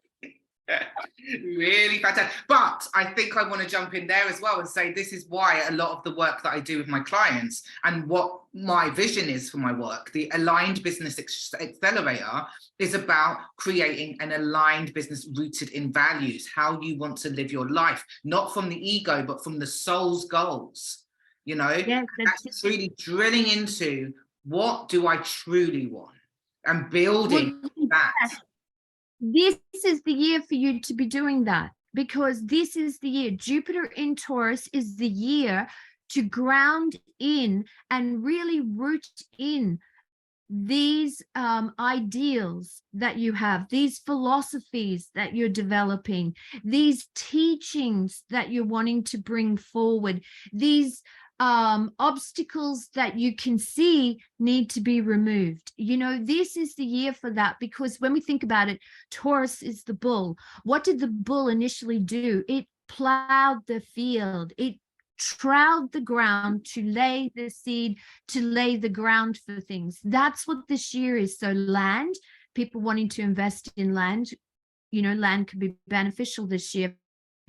Really fantastic. But I think I want to jump in there as well and say this is why a lot of the work that I do with my clients and what my vision is for my work, the Aligned Business Accelerator, is about creating an aligned business rooted in values, how you want to live your life, not from the ego, but from the soul's goals. You know, yeah, that's really drilling into what do I truly want and building that. This is the year for you to be doing that, because this is the year. Jupiter in Taurus is the year to ground in and really root in these ideals that you have, these philosophies that you're developing, these teachings that you're wanting to bring forward, these obstacles that you can see need to be removed. You know, this is the year for that, because when we think about it, Taurus is the bull. What did the bull initially do? It plowed the field. It trowed the ground to lay the seed, to lay the ground for things. That's what this year is. So land, people wanting to invest in land, you know, land could be beneficial this year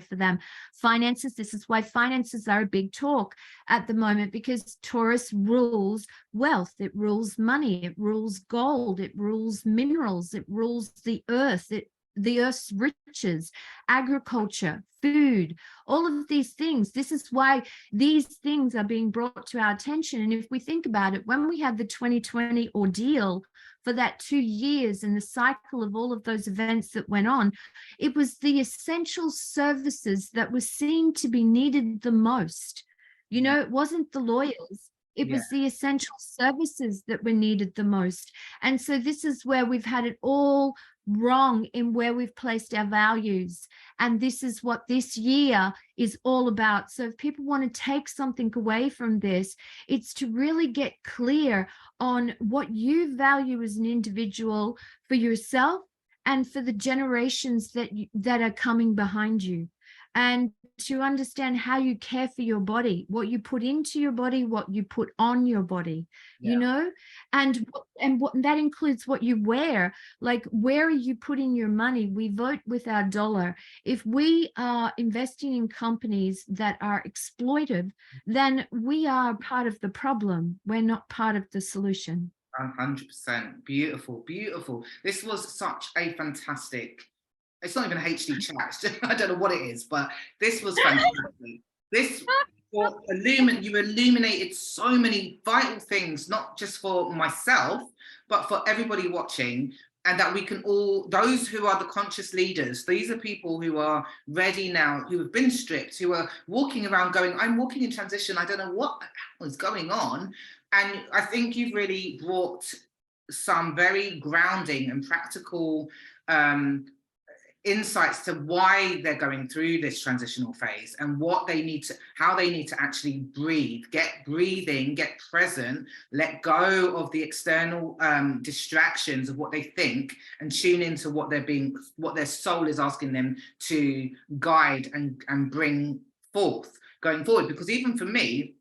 for them. Finances, this is why finances are a big talk at the moment, because Taurus rules wealth, it rules money, it rules gold, it rules minerals, it rules the earth, the earth's riches, agriculture, food, all of these things. This is why these things are being brought to our attention. And if we think about it, when we had the 2020 ordeal for that 2 years and the cycle of all of those events that went on, it was the essential services that were seen to be needed the most. You know, it wasn't the lawyers, It was the essential services that were needed the most. And so this is where we've had it all wrong in where we've placed our values. And this is what this year is all about. So if people want to take something away from this, it's to really get clear on what you value as an individual for yourself and for the generations that are coming behind you, and to understand how you care for your body, what you put into your body, what you put on your body, you know, and what that includes what you wear. Like, where are you putting your money? We vote with our dollar. If we are investing in companies that are exploitive, then we are part of the problem. We're not part of the solution. 100%. Beautiful, beautiful. This was such a fantastic, it's not even a HD chat. I don't know what it is, but this was fantastic. You illuminated so many vital things, not just for myself, but for everybody watching, and that we can all, those who are the conscious leaders, these are people who are ready now, who have been stripped, who are walking around going, I'm walking in transition, I don't know what is going on. And I think you've really brought some very grounding and practical insights to why they're going through this transitional phase and what they need to, how they need to actually breathe, get breathing, get present, let go of the external distractions of what they think, and tune into what what their soul is asking them to guide and bring forth going forward. Because even for me,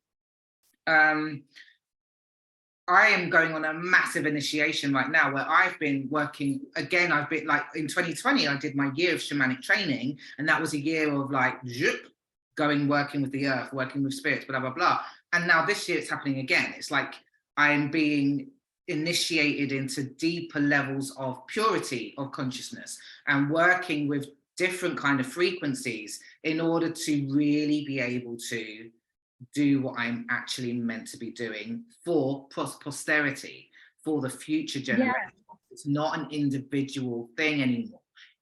I am going on a massive initiation right now where I've been working, again, I've been like in 2020, I did my year of shamanic training, and that was a year of like, working with the earth, working with spirits, blah, blah, blah. And now this year it's happening again. It's like I'm being initiated into deeper levels of purity of consciousness and working with different kind of frequencies in order to really be able to do what I'm actually meant to be doing for posterity, for the future generation. It's not an individual thing anymore.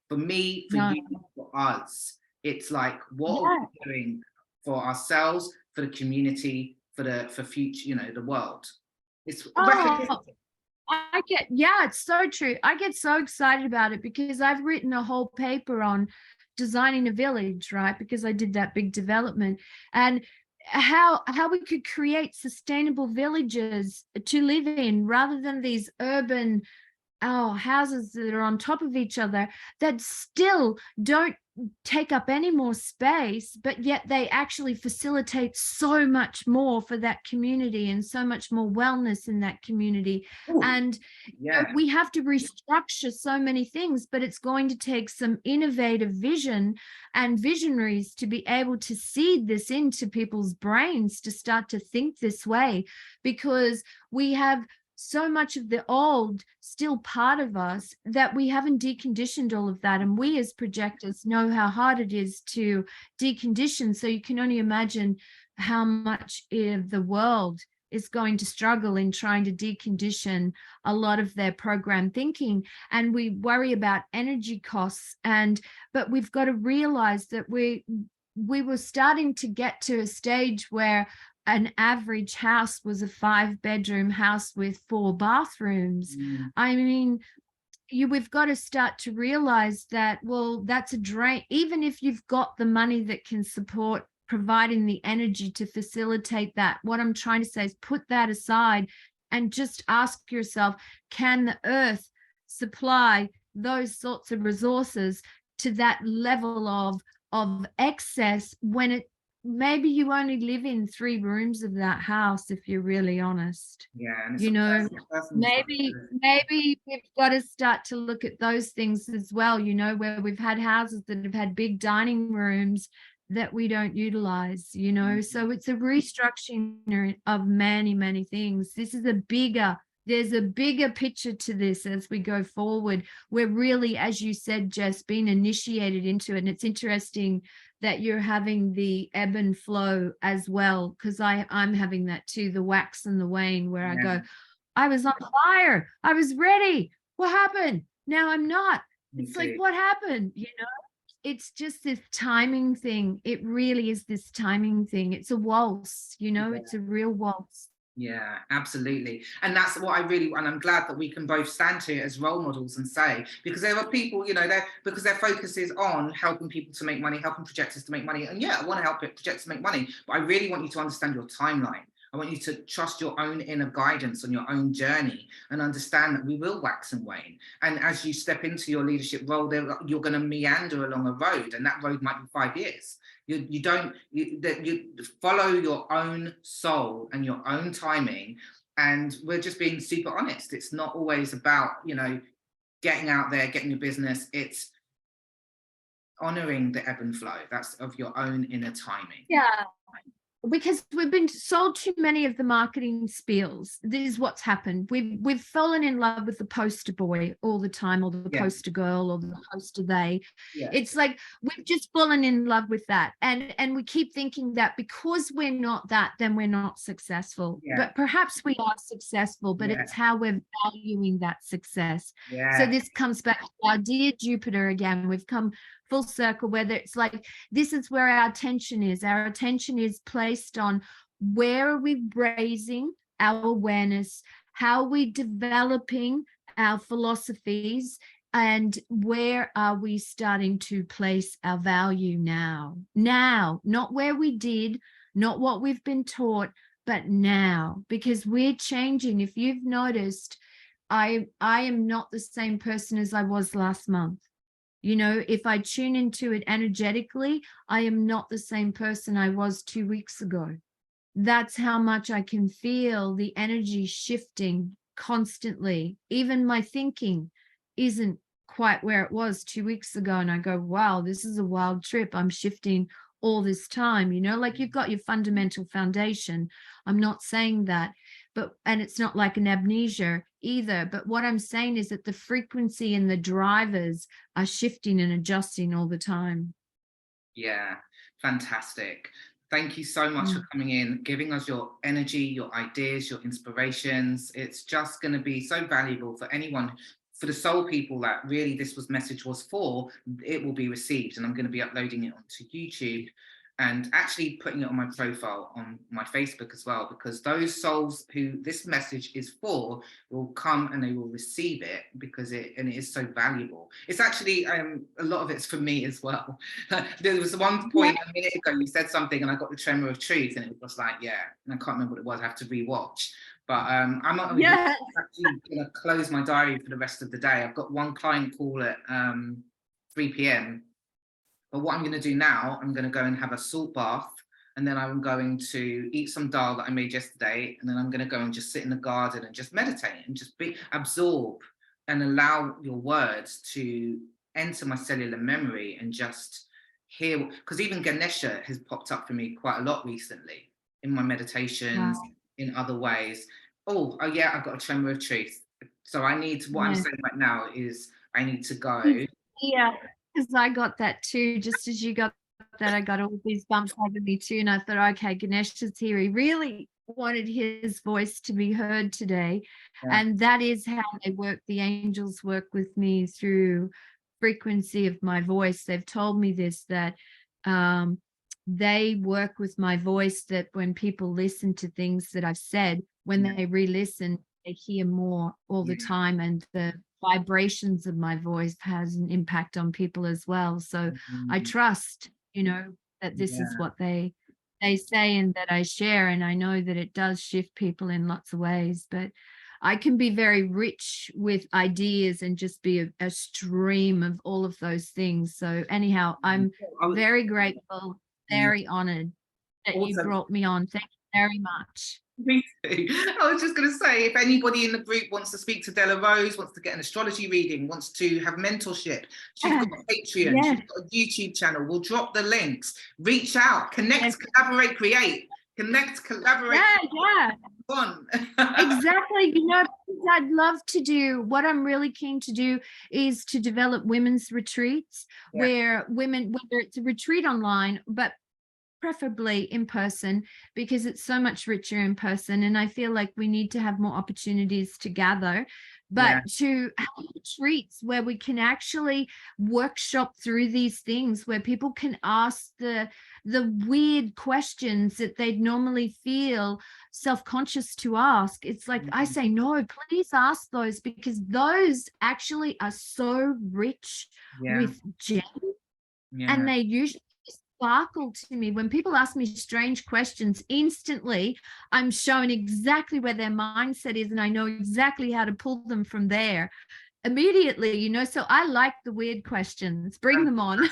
For me, for you, for us, it's like, what are we doing for ourselves, for the community, for future, you know, the world. It's it's so true. I get so excited about it because I've written a whole paper on designing a village, right? Because I did that big development, and how we could create sustainable villages to live in rather than these urban houses that are on top of each other that still don't take up any more space, but yet they actually facilitate so much more for that community and so much more wellness in that community. Ooh, and we have to restructure so many things, but it's going to take some innovative vision and visionaries to be able to seed this into people's brains to start to think this way, because we have so much of the old still part of us that we haven't deconditioned all of that. And we as projectors know how hard it is to decondition. So you can only imagine how much the world is going to struggle in trying to decondition a lot of their program thinking. And we worry about energy costs, but we've got to realize that we were starting to get to a stage where an average house was a 5-bedroom house with 4 bathrooms. I mean, we've got to start to realize that, well, that's a drain. Even if you've got the money that can support providing the energy to facilitate that, what I'm trying to say is put that aside and just ask yourself, can the earth supply those sorts of resources to that level of excess when maybe you only live in 3 rooms of that house, if you're really honest. And you know, maybe we've got to start to look at those things as well, you know, where we've had houses that have had big dining rooms that we don't utilize, you know. So it's a restructuring of many, many things. There's a bigger picture to this as we go forward. We're really, as you said, Jess, being initiated into it. And it's interesting that you're having the ebb and flow as well, because I'm having that too, the wax and the wane, where I go, I was on fire, I was ready, what happened? Now I'm not. It's like, what happened? You know, it's just this timing thing. It really is this timing thing. It's a waltz, you know, it's a real waltz. Yeah, absolutely. And that's what I really, and I'm glad that we can both stand here as role models and say, because there are people, you know, because their focus is on helping people to make money, helping projectors to make money. And yeah, I want to help projectors to make money, but I really want you to understand your timeline. I want you to trust your own inner guidance on your own journey and understand that we will wax and wane. And as you step into your leadership role, you're going to meander along a road, and that road might be 5 years. You follow your own soul and your own timing, and we're just being super honest. It's not always about, you know, getting out there, getting your business. It's honoring the ebb and flow. That's of your own inner timing. Yeah. Because we've been sold too many of the marketing spiels. This is what's happened. We've fallen in love with the poster boy all the time, or the poster girl, or the poster they. It's like we've just fallen in love with that, and we keep thinking that because we're not that, then we're not successful. But perhaps we are successful, but it's how we're valuing that success. So this comes back to our dear Jupiter again. We've come full circle, whether it's like, this is where our attention is. Our attention is placed on where are we raising our awareness, how are we developing our philosophies, and where are we starting to place our value now, not where we did, not what we've been taught, but now, because we're changing. If you've noticed, I am not the same person as I was last month. You know, if I tune into it energetically, I am not the same person I was 2 weeks ago. That's how much I can feel the energy shifting constantly. Even my thinking isn't quite where it was 2 weeks ago. And I go, wow, this is a wild trip. I'm shifting all this time, you know, like you've got your fundamental foundation. I'm not saying that, and it's not like an amnesia either. But what I'm saying is that the frequency and the drivers are shifting and adjusting all the time. Yeah, fantastic. Thank you so much for coming in, giving us your energy, your ideas, your inspirations. It's just going to be so valuable for anyone, for the soul people that really message was for. It will be received, and I'm going to be uploading it onto YouTube and actually putting it on my profile on my Facebook as well, because those souls who this message is for will come and they will receive it, because it is so valuable. It's actually a lot of it's for me as well. There was one point a minute ago you said something and I got the tremor of truth, and it was like, and I can't remember what it was. I have to rewatch. But I'm not actually going to close my diary for the rest of the day. I've got one client call at 3 p.m. But what I'm going to do now, I'm going to go and have a salt bath, and then I'm going to eat some dal that I made yesterday, and then I'm going to go and just sit in the garden and just meditate and just absorb and allow your words to enter my cellular memory and just hear. Because even Ganesha has popped up for me quite a lot recently in my meditations, in other ways. Oh yeah, I've got a tremor of truth. So I need to, what I'm saying right now is I need to go. Yeah. Because I got that too, just as you got that, I got all these bumps over me too. And I thought, okay, Ganesh is here. He really wanted his voice to be heard today. And that is how they work. The angels work with me through frequency of my voice. They've told me this, that they work with my voice, that when people listen to things that I've said, when they re-listen, they hear more all the time. And the vibrations of my voice has an impact on people as well. So I trust, you know, that this is what they say and that I share, and I know that it does shift people in lots of ways. But I can be very rich with ideas and just be a stream of all of those things. So anyhow, I'm very grateful, very honored that you brought me on. Thank you very much. Me too. I was just going to say, if anybody in the group wants to speak to Della Rose, wants to get an astrology reading, wants to have mentorship, she's got a Patreon, she's got a YouTube channel. We'll drop the links. Reach out, connect, collaborate, create. Connect, collaborate. Fun. Exactly. You know, I'd love to do, what I'm really keen to do is to develop women's retreats where women, whether it's a retreat online, but preferably in person, because it's so much richer in person. And I feel like we need to have more opportunities to gather but to have retreats where we can actually workshop through these things, where people can ask the weird questions that they'd normally feel self-conscious to ask. It's like, I say, no, please ask those, because those actually are so rich with gems, and they usually sparkle to me. When people ask me strange questions, instantly I'm shown exactly where their mindset is, and I know exactly how to pull them from there immediately, you know. So I like the weird questions. Bring them on.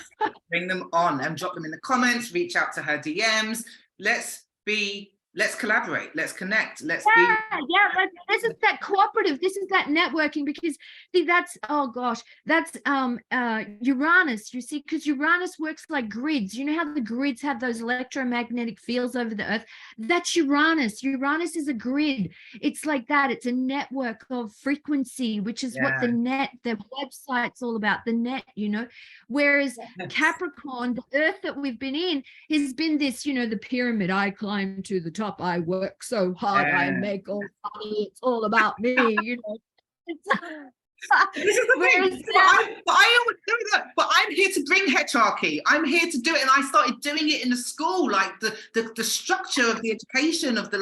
Bring them on and drop them in the comments, reach out to her DMs. Let's collaborate, let's connect, this is that cooperative, this is that networking, because see, that's, oh gosh, that's Uranus, you see, because Uranus works like grids. You know how the grids have those electromagnetic fields over the earth? That's Uranus. Uranus is a grid. It's like that. It's a network of frequency, which is what the website's all about, the net, you know. Whereas Capricorn, the earth that we've been in, has been this, you know, the pyramid. I climb to the top, I work so hard, I make all money, it's all about me, you know. This is the thing. I always do that, but I'm here to bring heterarchy. I'm here to do it, and I started doing it in the school, like the structure of the education, of the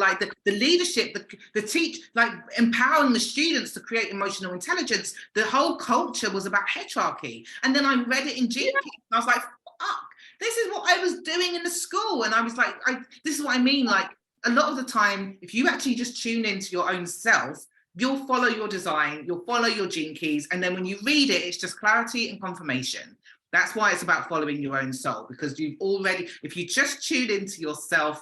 leadership, the teach, like empowering the students to create emotional intelligence. The whole culture was about heterarchy, and then I read it in Gene Keys, and I was like, fuck, this is what I was doing in the school, and I was like, this is what I mean, like. A lot of the time, if you actually just tune into your own self, you'll follow your design, you'll follow your gene keys, and then when you read it, it's just clarity and confirmation. That's why it's about following your own soul, because you've already, if you just tune into yourself,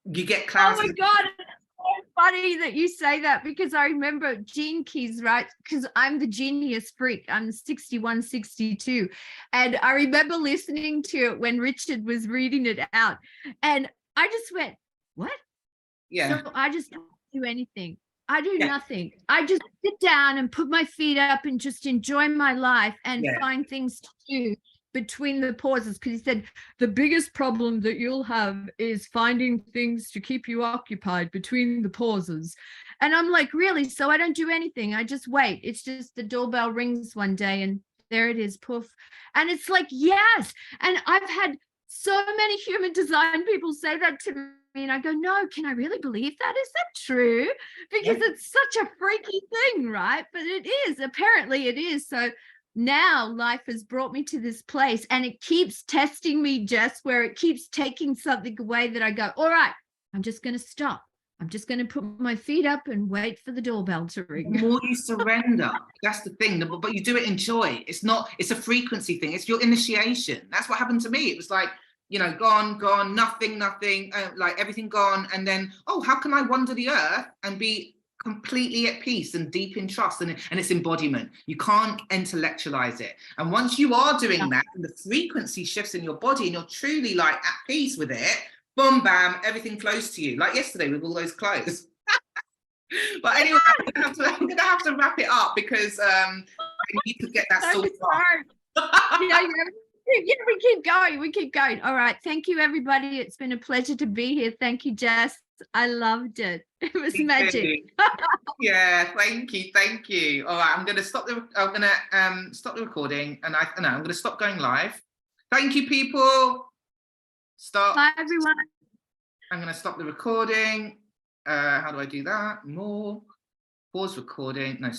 you get clarity. Oh my God, it's so funny that you say that, because I remember gene keys, right? Because I'm the genius freak. I'm 61, 62. And I remember listening to it when Richard was reading it out. And I just went, what? Yeah. So I just don't do anything. I do nothing. I just sit down and put my feet up and just enjoy my life and find things to do between the pauses. Because he said, the biggest problem that you'll have is finding things to keep you occupied between the pauses. And I'm like, really? So I don't do anything. I just wait. It's just the doorbell rings one day and there it is, poof. And it's like, yes. And I've had so many human design people say that to me. And I go, no, can I really believe that? Is that true? Because it's such a freaky thing, right? But it is, apparently it is. So now life has brought me to this place, and it keeps testing me, Jess, where it keeps taking something away that I go, all right, I'm just going to stop. I'm just going to put my feet up and wait for the doorbell to ring. The more you surrender, that's the thing, but you do it in joy. It's a frequency thing. It's your initiation. That's what happened to me. It was like, you know, gone, nothing, like everything gone. And then, oh, how can I wander the earth and be completely at peace and deep in trust? And it's embodiment. You can't intellectualize it. And once you are doing that, and the frequency shifts in your body and you're truly like at peace with it, boom, bam, everything flows to you. Like yesterday with all those clothes. But anyway, I'm gonna have to wrap it up, because I need to get that sorted out. Yeah, we keep going. All right, thank you, everybody. It's been a pleasure to be here. Thank you, Jess. I loved it. It was magic. Yeah, thank you. All right, I'm gonna stop the recording, and I'm gonna stop going live. Thank you, people. Stop. Bye, everyone. I'm gonna stop the recording. How do I do that? More. Pause recording. No, stop.